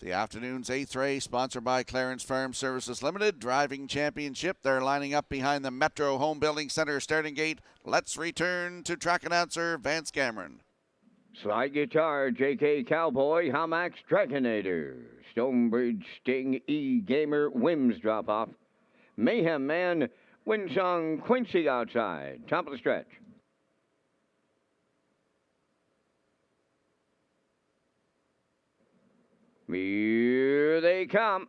The afternoon's 8th race, sponsored by Clarence Farm Services Limited, Driving Championship. They're lining up behind the Metro Home Building Center starting gate. Let's return to track announcer Vance Cameron. Slide Guitar, JK Cowboy, Hamax Dragonator, Stonebridge Sting, E Gamer, Wims Drop Off, Mayhem Man, Winsong Quincy outside, top of the stretch. Here they come.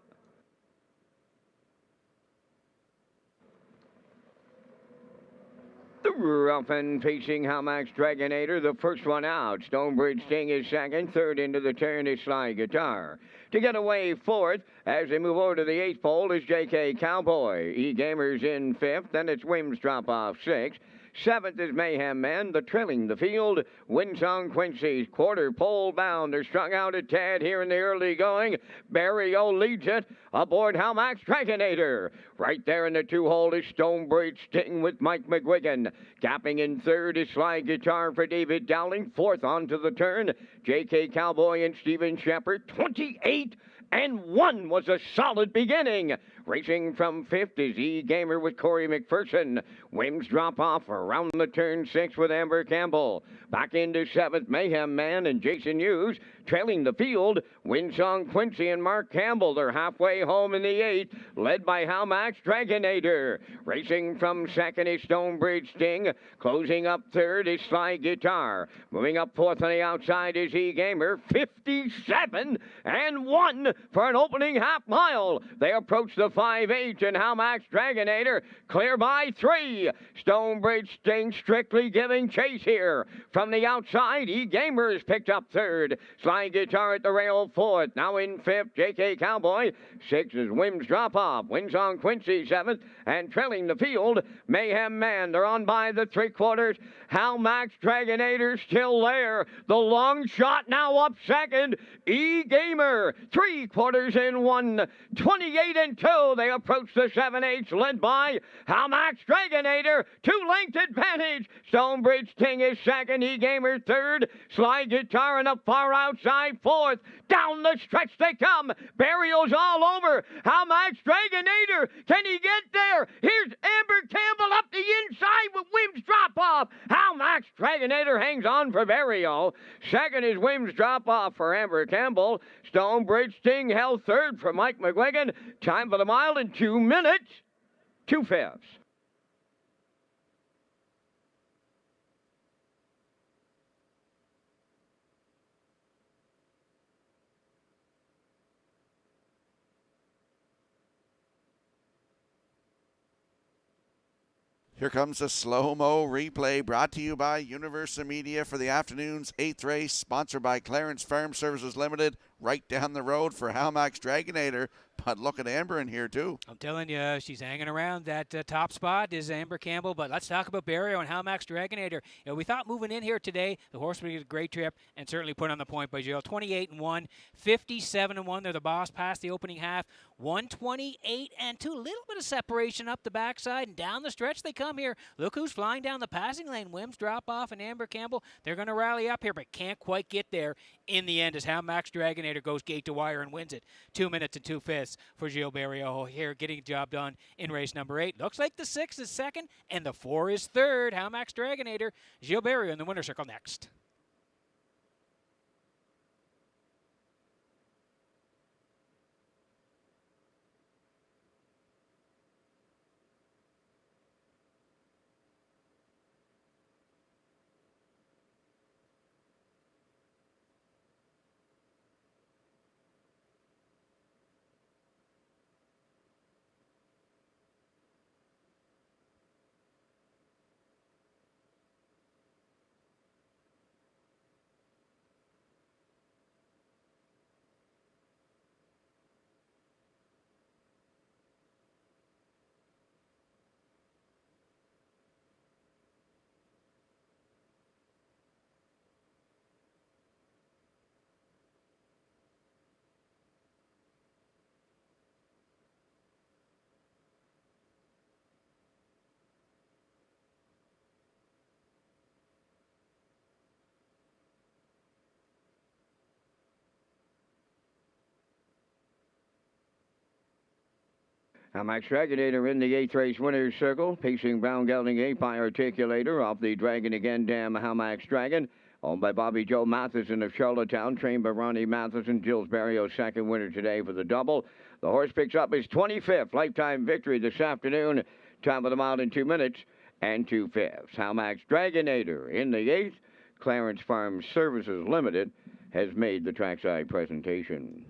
The rough and facing Hamax Dragonator, the first one out. Stonebridge Sting is second. Third into the turn is Slide Guitar. To get away fourth, as they move over to the eighth pole, is JK Cowboy. E-Gamer's in fifth. Then it's Wims Drop Off sixth. Seventh is Mayhem Man. The trailing the field, Winsong Quincy's quarter pole bound. They're strung out a tad here in the early going. Barrio leads it aboard Hamax Dragonator. Right there in the two-hole is Stonebridge Sting with Mike McGuigan. Gapping in third is Slide Guitar for David Dowling. Fourth onto the turn, J.K. Cowboy and Stephen Shepard. 28-1 was a solid beginning. Racing from fifth is E-Gamer with Corey McPherson. Wims Drop Off around the turn six with Amber Campbell. Back into seventh, Mayhem Man and Jason Hughes. Trailing the field, Winsong Quincy and Mark Campbell. They're halfway home in the eighth, led by Hamax Dragonator. Racing from second is Stonebridge Sting. Closing up third is Slide Guitar. Moving up fourth on the outside is E-Gamer. 57-1 for an opening half mile. They approach the 5-8 and Hamax Dragonator clear by 3. Stonebridge Sting strictly giving chase here. From the outside, E-Gamer is picked up third. Slide Guitar at the rail fourth. Now in fifth, J.K. Cowboy. Sixth is Wims Drop Off. Winsong Quincy seventh. And trailing the field, Mayhem Man. They're on by the three-quarters. Hamax Dragonator still there. The long shot now up second. E-Gamer. 3/4 in 1. 28-2. They approach the 7/8 led by Hamax Dragonator. 2-length advantage. Stonebridge Sting is second. E-Gamer third. Slide Guitar in the far outside fourth. Down the stretch they come. Burial's all over. Hamax Dragonator. Can he get there? Here's Amber Campbell up the inside with Wims Drop Off. Hamax Dragonator hangs on for Burial. Second is Wims Drop Off for Amber Campbell. Stonebridge Sting held third for Mike McGuigan. Time for the mile in 2 minutes. 2/5. Here comes a slow-mo replay brought to you by Universal Media for the afternoon's 8th race, sponsored by Clarence Farm Services Limited, right down the road for Hamax Dragonator. But look at Amber in here, too. I'm telling you, she's hanging around. That top spot is Amber Campbell. But let's talk about Barrio and Hamax Dragonator. You know, we thought moving in here today, the horse would get a great trip and certainly put on the point by Jill. 28-1, 57-1. They're the boss past the opening half. 128-2. A little bit of separation up the backside and down the stretch they come here. Look who's flying down the passing lane. Wims Drop Off and Amber Campbell. They're going to rally up here, but can't quite get there in the end as Hamax Dragonator goes gate to wire and wins it. 2 minutes and 2/5 for Gilles Barrio here, getting the job done in race number 8. Looks like the 6 is second and the 4 is third. Hamax Dragonator, Gilles Barrio in the winner's circle next. Max Dragonator in the 8th race winner's circle, pacing Brown Gelding 8 by Articulator off the Dragon Again Dam Max Dragon. Owned by Bobby Joe Matheson of Charlottetown, trained by Ronnie Matheson. Jill's Barrios second winner today for the double. The horse picks up his 25th lifetime victory this afternoon. Top of the mile in 2 minutes and 2/5. Max Dragonator in the 8th. Clarence Farm Services Limited has made the trackside presentation.